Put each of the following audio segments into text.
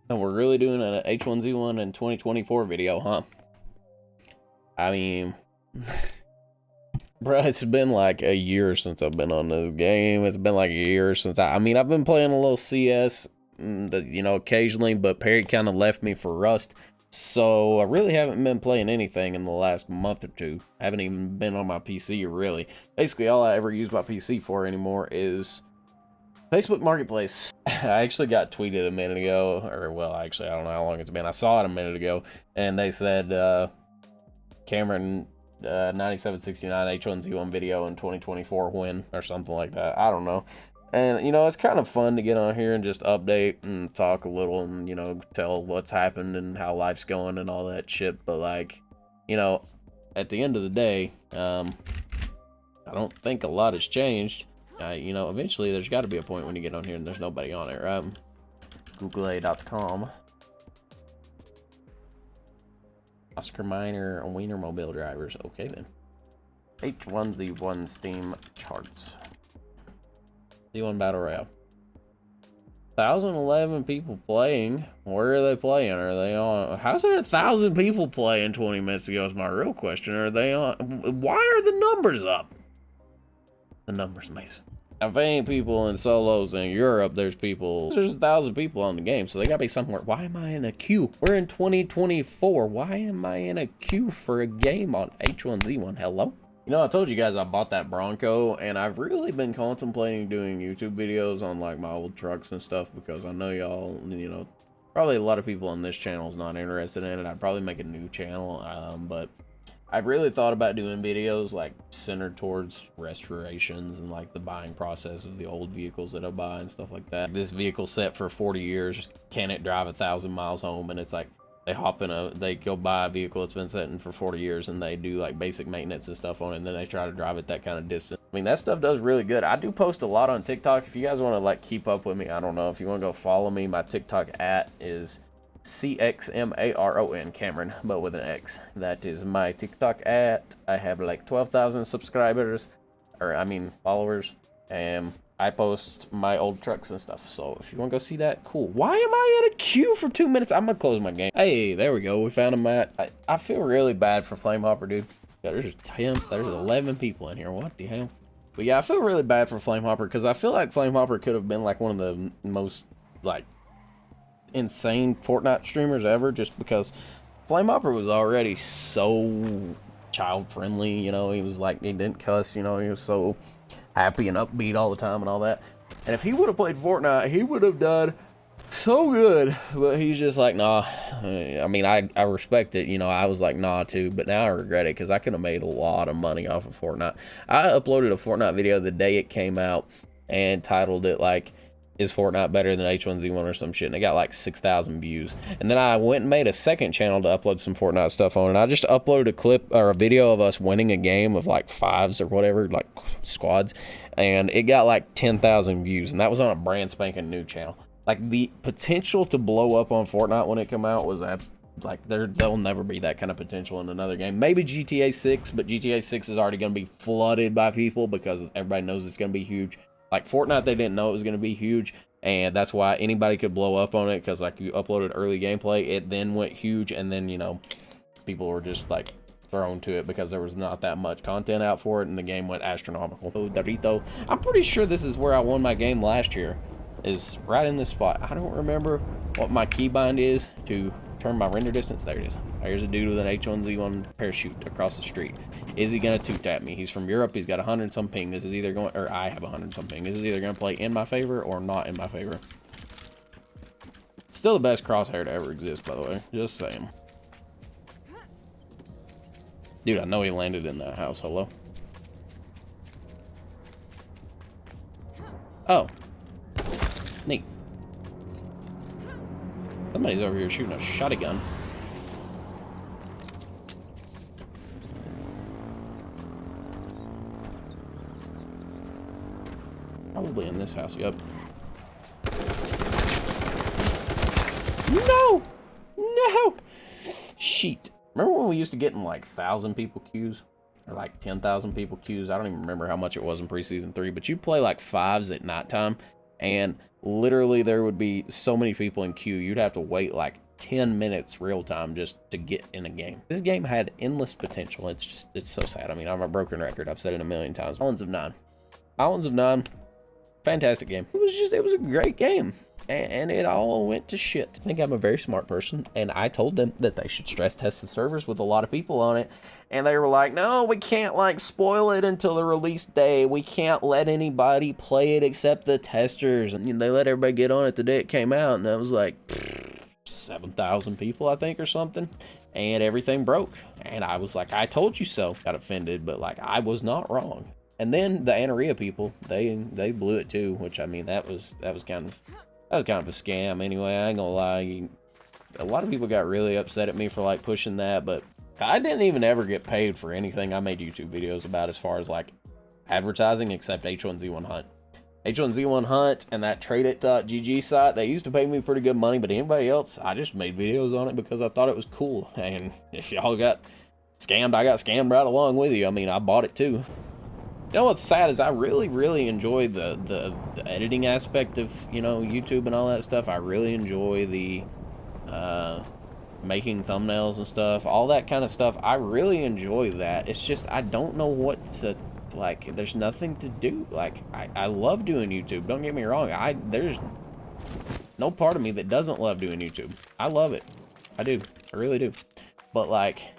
And we're really doing an H1Z1 in 2024 video, huh? I mean, bro, it's been like a year since I've been on this game. It's been like a year since I've been playing a little CS, you know, occasionally, but Perry kind of left me for Rust. So I really haven't been playing anything in the last month or two. I haven't even been on my PC, really. Basically, all I ever use my PC for anymore is Facebook Marketplace. I actually got tweeted a minute ago, or well, actually, I don't know how long it's been. I saw it a minute ago, and they said, Cameron 9769 H1Z1 video in 2024 win, or something like that. I don't know. And, you know, it's kind of fun to get on here and just update and talk a little and, you know, tell what's happened and how life's going and all that shit. But, like, you know, at the end of the day, I don't think a lot has changed. You know, eventually there's got to be a point when you get on here and there's nobody on it, right? Google.com. Oscar Miner and Wienermobile drivers. Okay, then. H1Z1 Steam charts. Z1 Battle Royale. 1,011 people playing. Where are they playing? Are they on? How's there 1,000 people playing 20 minutes ago is my real question. Are they on? Why are the numbers up? The numbers, Mason. If ain't people in solos in Europe, there's 1,000 people on the game, so they gotta be somewhere. Why am I in a queue? We're in 2024. Why am I in a queue for a game on H1Z1? Hello? You know, I told you guys I bought that Bronco, and I've really been contemplating doing YouTube videos on, like, my old trucks and stuff, because I know y'all, you know, probably a lot of people on this channel is not interested in it. I'd probably make a new channel, but I've really thought about doing videos like centered towards restorations and like the buying process of the old vehicles that I buy and stuff like that. This vehicle's set for 40 years. Can it drive 1,000 miles home? And it's like they go buy a vehicle that's been sitting for 40 years and they do like basic maintenance and stuff on it, and then they try to drive it that kind of distance. I mean, that stuff does really good. I do post a lot on TikTok. If you guys want to like keep up with me, I don't know, if you want to go follow me, my TikTok is CXMARON, Cameron, but with an X. That is my TikTok at. I have like 12,000 subscribers, or I mean followers, and I post my old trucks and stuff. So if you want to go see that, cool. Why am I in a queue for 2 minutes? I'm gonna close my game. Hey, there we go. We found him at. I feel really bad for Flamehopper, dude. Yeah, there's 11 people in here. What the hell? But yeah, I feel really bad for Flamehopper because I feel like Flamehopper could have been like one of the most like insane Fortnite streamers ever, just because Flamehopper was already so child friendly. You know, he was like, he didn't cuss, you know, he was so happy and upbeat all the time and all that. And if he would have played Fortnite, he would have done so good. But he's just like, nah. I mean, I respect it, you know. I was like, nah too, but now I regret it because I could have made a lot of money off of Fortnite. I uploaded a Fortnite video the day it came out and titled it like, is Fortnite better than H1Z1 or some shit? And it got like 6,000 views. And then I went and made a second channel to upload some Fortnite stuff on. And I just uploaded a clip or a video of us winning a game of like fives or whatever, like squads. And it got like 10,000 views. And that was on a brand spanking new channel. Like the potential to blow up on Fortnite when it came out was like there'll never be that kind of potential in another game. Maybe GTA 6, but GTA 6 is already going to be flooded by people because everybody knows it's going to be huge. Like Fortnite, they didn't know it was going to be huge, and that's why anybody could blow up on it, because like you uploaded early gameplay, it then went huge, and then, you know, people were just like thrown to it because there was not that much content out for it, and the game went astronomical. Oh, Dorito. I'm pretty sure this is where I won my game last year, is right in this spot. I don't remember what my keybind is to turn my render distance. There it is. There's a dude with an H1Z1 parachute across the street. Is he gonna toot at me? He's from Europe. He's got 100 some ping. This is either going, or I have 100 some ping. This is either gonna play in my favor or not in my favor. Still the best crosshair to ever exist, by the way. Just saying. Dude, I know he landed in that house. Hello. Oh. Neat. Somebody's over here shooting a shotgun. Probably in this house, yep. No! No! Sheet. Remember when we used to get in like 1,000 people queues? Or like 10,000 people queues? I don't even remember how much it was in preseason 3, but you play like fives at nighttime, and literally there would be so many people in queue, you'd have to wait like 10 minutes real time just to get in a game. This game had endless potential. It's so sad. I mean, I'm a broken record. I've said it a million times. Islands of Nine, fantastic game. It was a great game. And it all went to shit. I think I'm a very smart person, and I told them that they should stress test the servers with a lot of people on it, and they were like, no, we can't, like, spoil it until the release day. We can't let anybody play it except the testers. And they let everybody get on it the day it came out, and I was like, 7,000 people, I think, or something, and everything broke. And I was like, I told you so. Got offended, but, like, I was not wrong. And then the Anaria people, they blew it too, which, I mean, that was kind of a scam anyway. I ain't gonna lie. A lot of people got really upset at me for like pushing that, but I didn't even ever get paid for anything I made YouTube videos about as far as like advertising, except H1Z1 Hunt. H1Z1 Hunt and that TradeIt.gg site, they used to pay me pretty good money, but anybody else, I just made videos on it because I thought it was cool. And if y'all got scammed, I got scammed right along with you. I mean, I bought it too. You know what's sad is I really enjoy the editing aspect of, you know, YouTube and all that stuff. I really enjoy the making thumbnails and stuff, all that kind of stuff. I really enjoy that. It's just I don't know what to, like, there's nothing to do. Like, I love doing YouTube. Don't get me wrong. There's no part of me that doesn't love doing YouTube. I love it. I do. I really do. But, like,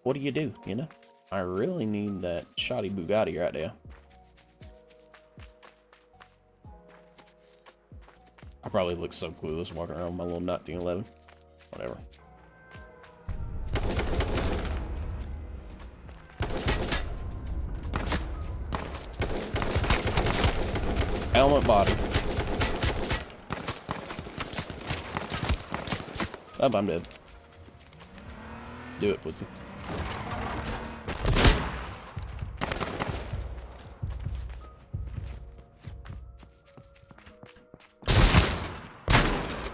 what do you do, you know? I really need that shoddy Bugatti right there. I probably look so clueless walking around with my little 1911. Whatever. Helmet body. Oh, I'm dead. Do it, pussy.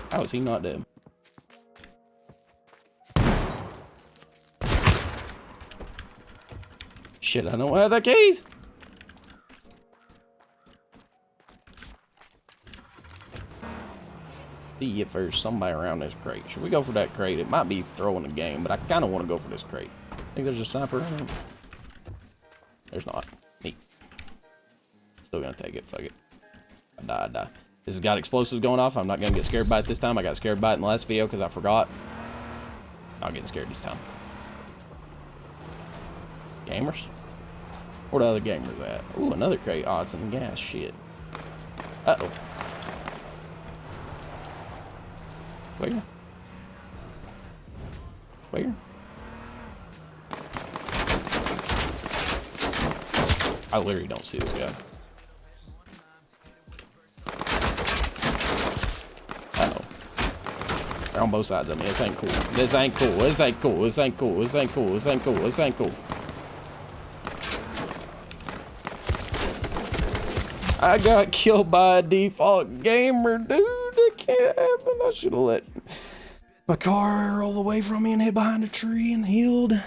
How is he not dead? Shit, I don't have the keys! See if there's somebody around this crate. Should we go for that crate? It might be throwing a game, but I kind of want to go for this crate. Think there's a sniper around it? There's not. Neat. Still gonna take it, fuck it. I die. This has got explosives going off. I'm not going to get scared by it this time. I got scared by it in the last video because I forgot. Not getting scared this time. Gamers? Where the other gamers at? Ooh, another crate. Oh, it's in the gas. Shit. Uh-oh. Where? Where? I literally don't see this guy. They're on both sides of me. This ain't cool. This ain't cool. This ain't cool. This ain't cool. This ain't cool. This ain't cool. This ain't cool. I got killed by a default gamer, dude. That can't happen. I should have let my car roll away from me and hit behind a tree and healed.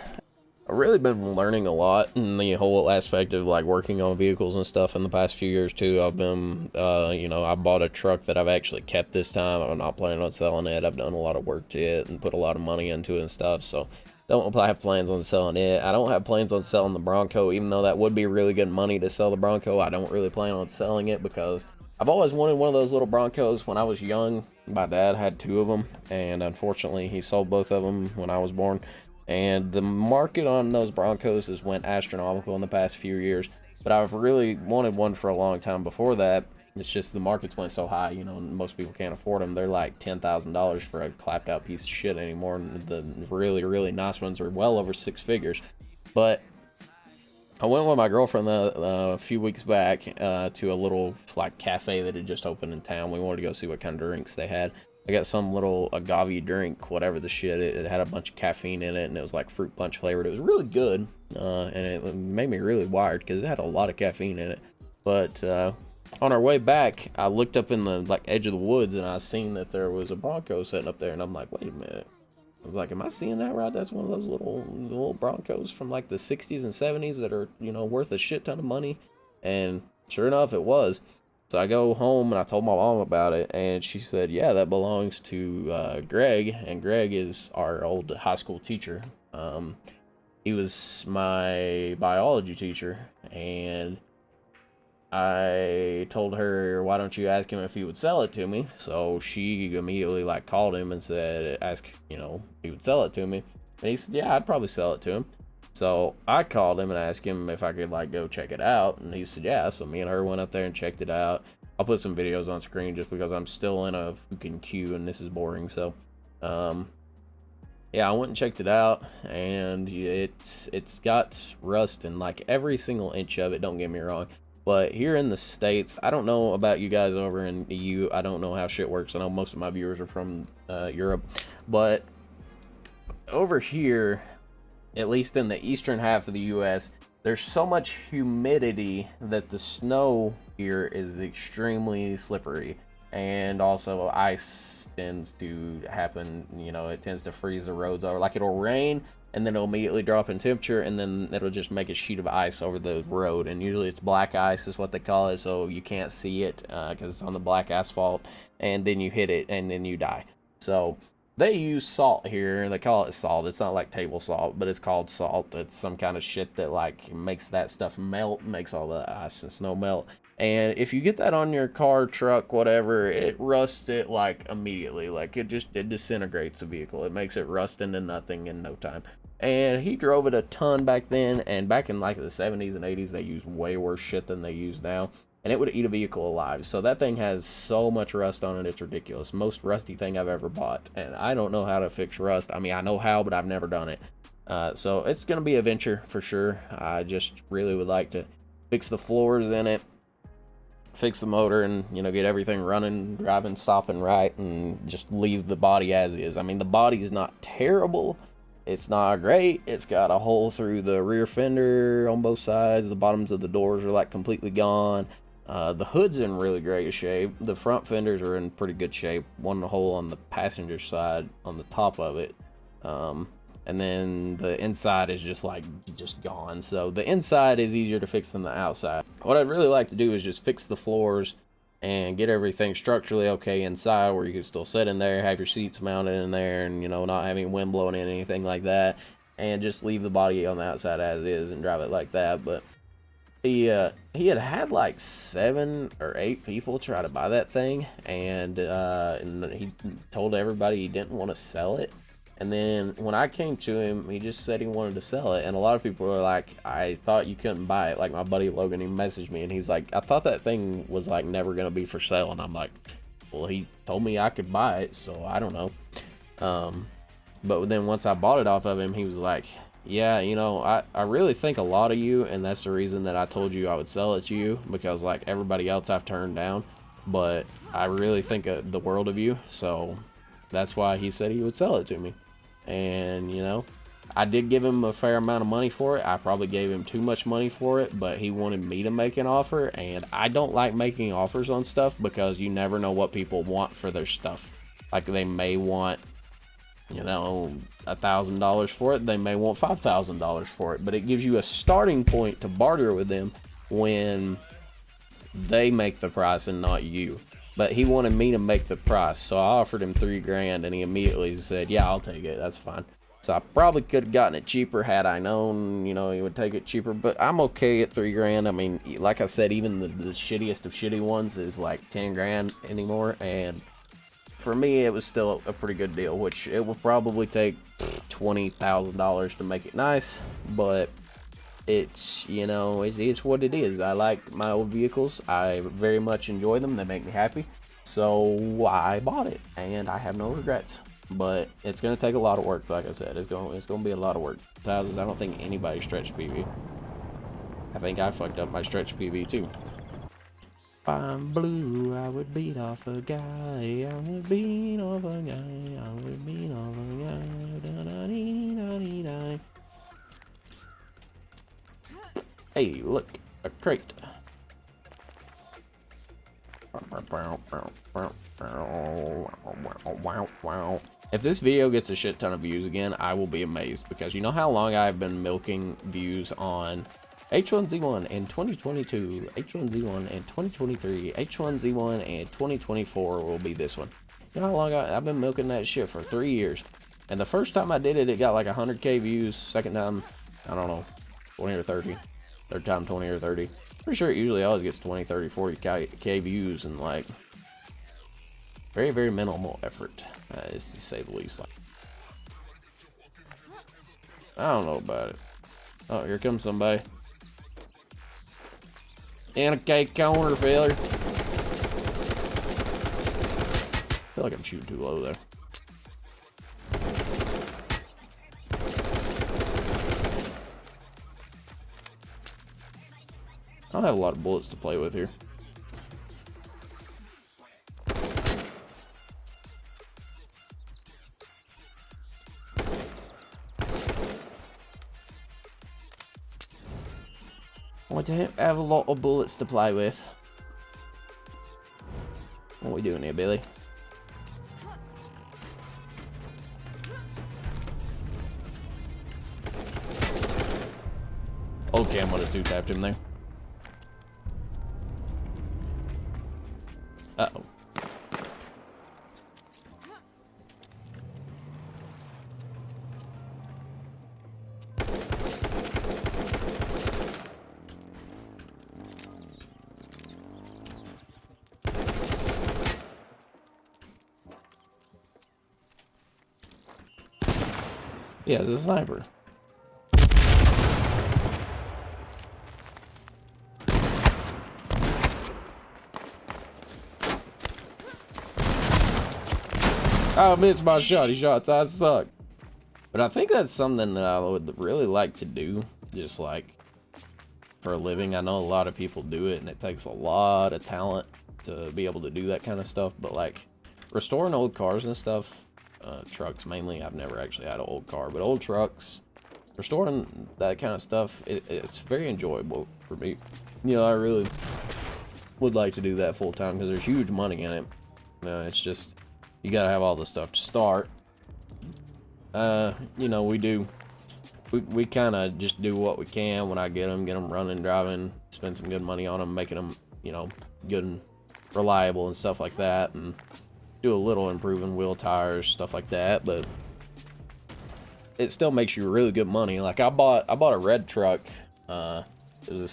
I've really been learning a lot in the whole aspect of like working on vehicles and stuff in the past few years too. I've been, you know, I bought a truck that I've actually kept this time. I'm not planning on selling it. I've done a lot of work to it and put a lot of money into it and stuff. So don't have plans on selling it. I don't have plans on selling the Bronco, even though that would be really good money to sell the Bronco. I don't really plan on selling it because I've always wanted one of those little Broncos when I was young. My dad had two of them, and unfortunately he sold both of them when I was born. And the market on those Broncos has went astronomical in the past few years. But I've really wanted one for a long time before that. It's just the markets went so high, you know, most people can't afford them. They're like $10,000 for a clapped out piece of shit anymore. And the really nice ones are well over six figures. But I went with my girlfriend a few weeks back to a little like cafe that had just opened in town. We wanted to go see what kind of drinks they had. I got some little agave drink, whatever the shit. It had a bunch of caffeine in it, and it was like fruit punch flavored. It was really good, and it made me really wired because it had a lot of caffeine in it. But on our way back, I looked up in the like edge of the woods, and I seen that there was a Bronco sitting up there, and I'm like, wait a minute. I was like, am I seeing that right? That's one of those little Broncos from like the 60s and 70s that are, you know, worth a shit ton of money. And sure enough, it was. So I go home and I told my mom about it, and she said, yeah, that belongs to Greg, and Greg is our old high school teacher. He was my biology teacher, and I told her, why don't you ask him if he would sell it to me? So she immediately like called him and said, ask, you know, if he would sell it to me. And he said, yeah, I'd probably sell it to him. So I called him and asked him if I could like go check it out. And he said, yeah. So me and her went up there and checked it out. I'll put some videos on screen just because I'm still in a fucking queue and this is boring. So, yeah, I went and checked it out, and it's got rust in like every single inch of it, don't get me wrong. But here in the States, I don't know about you guys over in the EU. I don't know how shit works. I know most of my viewers are from Europe. But over here, at least in the eastern half of the US, there's so much humidity that the snow here is extremely slippery. And also ice tends to happen, you know, it tends to freeze the roads over. Like it'll rain and then it'll immediately drop in temperature, and then it'll just make a sheet of ice over the road. And usually it's black ice is what they call it, so you can't see it because it's on the black asphalt, and then you hit it and then you die. So they use salt here. They call it salt. It's not like table salt, but it's called salt. It's some kind of shit that like makes that stuff melt, makes all the ice and snow melt. And if you get that on your car, truck, whatever, it rusts it like immediately. Like it disintegrates the vehicle. It makes it rust into nothing in no time. And he drove it a ton back then, and back in like the 70s and 80s, they used way worse shit than they use now. And it would eat a vehicle alive. So that thing has so much rust on it, it's ridiculous. Most rusty thing I've ever bought. And I don't know how to fix rust. I mean, I know how, but I've never done it. So it's going to be a venture for sure. I just really would like to fix the floors in it, fix the motor, and, you know, get everything running, driving, stopping right, and just leave the body as is. I mean, the body's not terrible. It's not great. It's got a hole through the rear fender on both sides. The bottoms of the doors are like completely gone. The hood's in really great shape. The front fenders are in pretty good shape. One hole on the passenger side on the top of it. And then the inside is just gone. So the inside is easier to fix than the outside. What I'd really like to do is just fix the floors and get everything structurally okay inside, where you can still sit in there, have your seats mounted in there, and, you know, not having wind blowing in, anything like that, and just leave the body on the outside as is and drive it like that. But he had like 7 or 8 people try to buy that thing, and he told everybody he didn't want to sell it. And then when I came to him, he just said he wanted to sell it. And a lot of people were like, I thought you couldn't buy it. Like my buddy Logan, he messaged me and he's like, I thought that thing was like never going to be for sale. And I'm like, well, he told me I could buy it, so I don't know. But then once I bought it off of him, he was like, yeah, you know, I really think a lot of you. And that's the reason that I told you I would sell it to you, because like everybody else I've turned down. But I really think the world of you. So that's why he said he would sell it to me. And, you know, I did give him a fair amount of money for it. I probably gave him too much money for it, but he wanted me to make an offer. And I don't like making offers on stuff because you never know what people want for their stuff. Like they may want, you know, $1,000 for it. They may want $5,000 for it. But it gives you a starting point to barter with them when they make the price and not you. But he wanted me to make the price, so I offered him $3,000, and he immediately said, yeah, I'll take it, that's fine. So I probably could have gotten it cheaper had I known, you know, he would take it cheaper, but I'm okay at $3,000. I mean, like I said, even the shittiest of shitty ones is like $10,000 anymore, and for me, it was still a pretty good deal, which it will probably take $20,000 to make it nice, but it's, you know, it's what it is. I like my old vehicles. I very much enjoy them. They make me happy. So I bought it, and I have no regrets. But it's going to take a lot of work, like I said. It's going to be a lot of work. I don't think anybody stretched PV. I think I fucked up my stretch PV, too. If I'm blue, I would beat off a guy. I would beat off a guy. I would beat off a guy. Da-da-dee-da-dee-da. Hey, look, a crate. If this video gets a shit ton of views again, I will be amazed, because you know how long I've been milking views on H1Z1 in 2022, H1Z1 in 2023, H1Z1 in 2024 will be this one. You know how long I've been milking that shit for 3 years. And the first time I did it, it got like 100k views. Second time, I don't know, 20 or 30. Third time, 20 or 30. Pretty sure it usually always gets 20, 30, 40k views, and like very, very minimal effort, is to say the least. Like, I don't know about it. Oh, here comes somebody. And a cake counter failure. I feel like I'm shooting too low there. I don't have a lot of bullets to play with here. I don't have a lot of bullets to play with. What are we doing here, Billy? Okay, I'm gonna two-tapped him there. Uh-oh. Yeah, it's a sniper. I missed my shot. His shots, I suck. But I think that's something that I would really like to do, just like for a living. I know a lot of people do it, and it takes a lot of talent to be able to do that kind of stuff. But like restoring old cars and stuff, trucks mainly. I've never actually had an old car, but old trucks, restoring that kind of stuff, it's very enjoyable for me. You know, I really would like to do that full time because there's huge money in it. It's just, you gotta have all the stuff to start. You know, we kind of just do what we can when I get them running, driving, spend some good money on them, making them, you know, good and reliable and stuff like that, and do a little improving wheel tires, stuff like that. But it still makes you really good money. Like I bought a red truck. It was a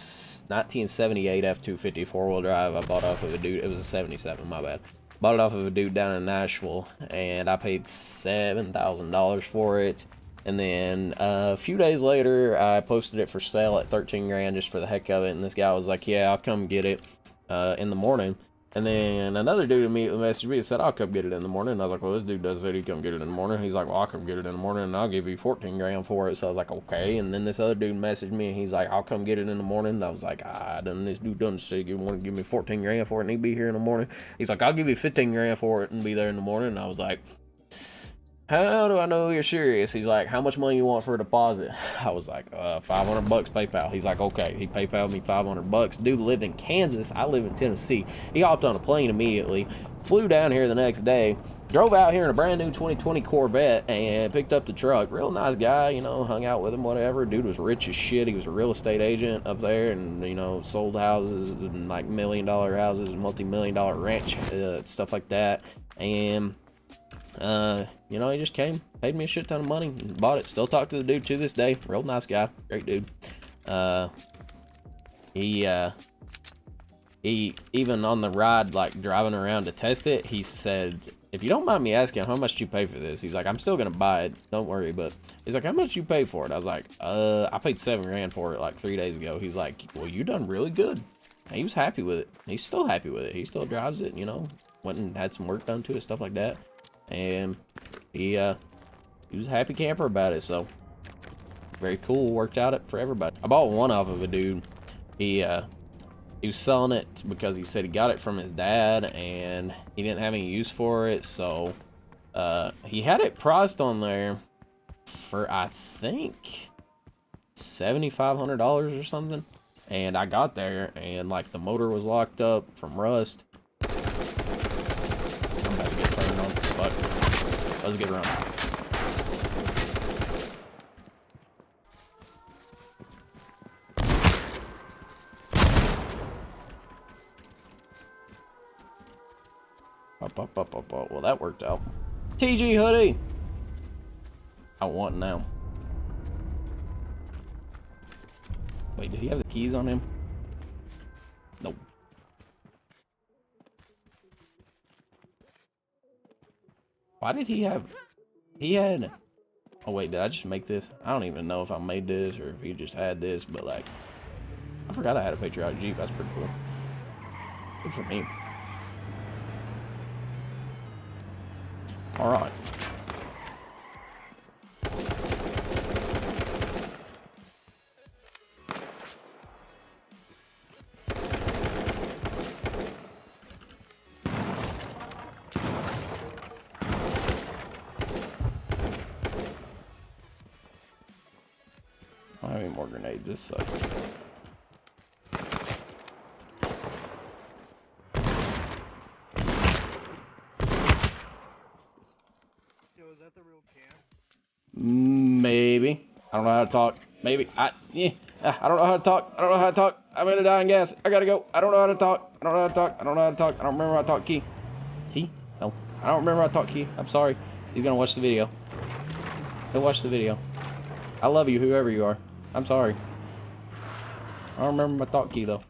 1978 F250 4-wheel drive. I bought off of a dude. It was a 77, my bad. Bought it off of a dude down in Nashville, and I paid $7,000 for it. And then a few days later, I posted it for sale at 13 grand just for the heck of it. And this guy was like, "Yeah, I'll come get it in the morning." And then another dude immediately messaged me and said, "I'll come get it in the morning." And I was like, "Well, this dude does say he'd come get it in the morning." He's like, "Well, I'll come get it in the morning and I'll give you 14 grand for it." So I was like, "Okay." And then this other dude messaged me and he's like, "I'll come get it in the morning." And I was like, this dude doesn't say you want to give me 14 grand for it and he'd be here in the morning. He's like, "I'll give you 15 grand for it and be there in the morning." And I was like, "How do I know you're serious?" He's like, "How much money you want for a deposit?" I was like, $500 PayPal. He's like, "Okay." He PayPal'd me $500. Dude lived in Kansas. I live in Tennessee. He hopped on a plane immediately, flew down here the next day, drove out here in a brand new 2020 Corvette and picked up the truck. Real nice guy, you know, hung out with him, whatever. Dude was rich as shit. He was a real estate agent up there and, you know, sold houses and like $1 million houses, multi-million-dollar ranch, stuff like that. And you know, he just came, paid me a shit ton of money, and bought it. Still talk to the dude to this day. Real nice guy, great dude. He even on the ride, like driving around to test it, he said, "If you don't mind me asking, how much you pay for this?" He's like, "I'm still gonna buy it, don't worry." But he's like, "How much you pay for it?" I was like, I paid $7 grand for it like 3 days ago." He's like, "Well, you done really good." And he was happy with it. He's still happy with it. He still drives it, you know, went and had some work done to it, stuff like that. And he was a happy camper about it, so very cool. Worked out it for everybody. I bought one off of a dude. He was selling it because he said he got it from his dad and he didn't have any use for it, so he had it priced on there for I think $7,500 or something. And I got there and like the motor was locked up from rust. I'm about to get turned on, but let's get around. Well, that worked out. TG hoodie. I want now. Wait, did he have the keys on him? Nope. Why did he have... He had... Oh wait, did I just make this? I don't even know if I made this or if he just had this, but like... I forgot I had a patriotic Jeep. That's pretty cool. Good for me. Alright. I don't have any more grenades. This sucks. Is that the real camp? Maybe. I don't know how to talk. Maybe. I don't know how to talk. I don't know how to talk. I'm gonna die in gas. I gotta go. I don't know how to talk. I don't know how to talk. I don't know how to talk. I don't remember how to talk Key. Key? No. I don't remember how to talk Key. I'm sorry. He's gonna watch the video. He'll watch the video. I love you, whoever you are. I'm sorry. I don't remember my talk Key though.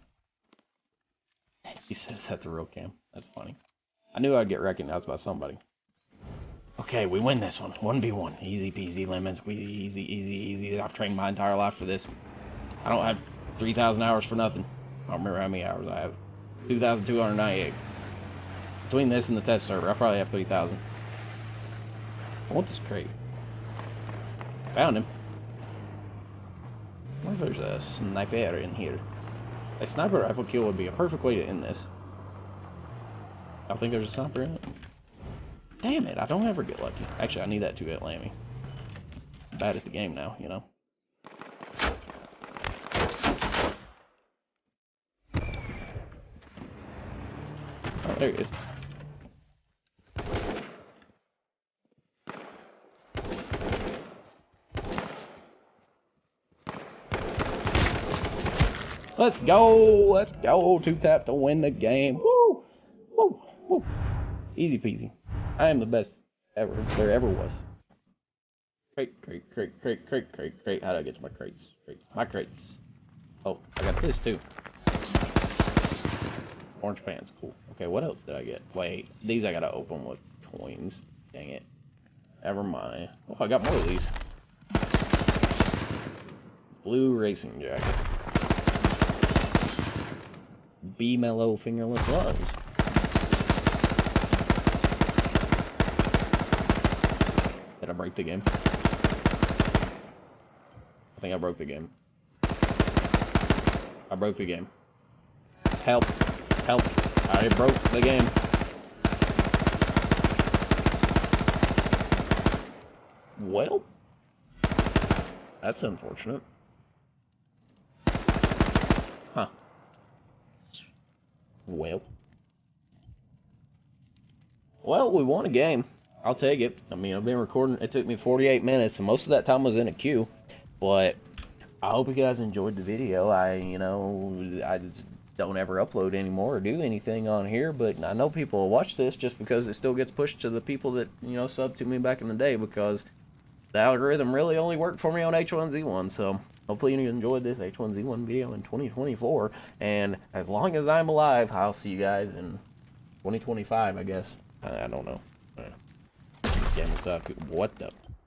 He says that's the real cam. That's funny. I knew I'd get recognized by somebody. Okay, we win this one. 1v1. Easy peasy lemon squeezy. Easy, easy, easy. I've trained my entire life for this. I don't have 3,000 hours for nothing. I don't remember how many hours I have. 2,298. Between this and the test server, I probably have 3,000. I want this crate. Found him. I wonder if there's a sniper in here. A sniper rifle kill would be a perfect way to end this. I think there's a sniper in it. Damn it, I don't ever get lucky. Actually, I need that 2-hit Lammy. I'm bad at the game now, you know. Oh, there he is. Let's go! Let's go! 2-tap to win the game. Woo! Woo! Woo! Easy peasy. I am the best ever there ever was. Crate, crate, crate, crate, crate, crate, crate. How do I get to my crates? My crates. Oh, I got this too. Orange pants, cool. Okay, what else did I get? Wait, these I gotta open with coins. Dang it. Never mind. Oh, I got more of these. Blue racing jacket. Be mellow fingerless gloves. Did I break the game? I think I broke the game. I broke the game. Help. Help. I broke the game. Well, that's unfortunate. Huh. Well, we won a game. I'll take it. I mean, I've been recording. It took me 48 minutes, and most of that time was in a queue. But I hope you guys enjoyed the video. I just don't ever upload anymore or do anything on here, but I know people will watch this just because it still gets pushed to the people that, subbed to me back in the day, because the algorithm really only worked for me on H1Z1. So hopefully you enjoyed this H1Z1 video in 2024, and as long as I'm alive, I'll see you guys in 2025, I guess. I don't know. This game will stop. What the?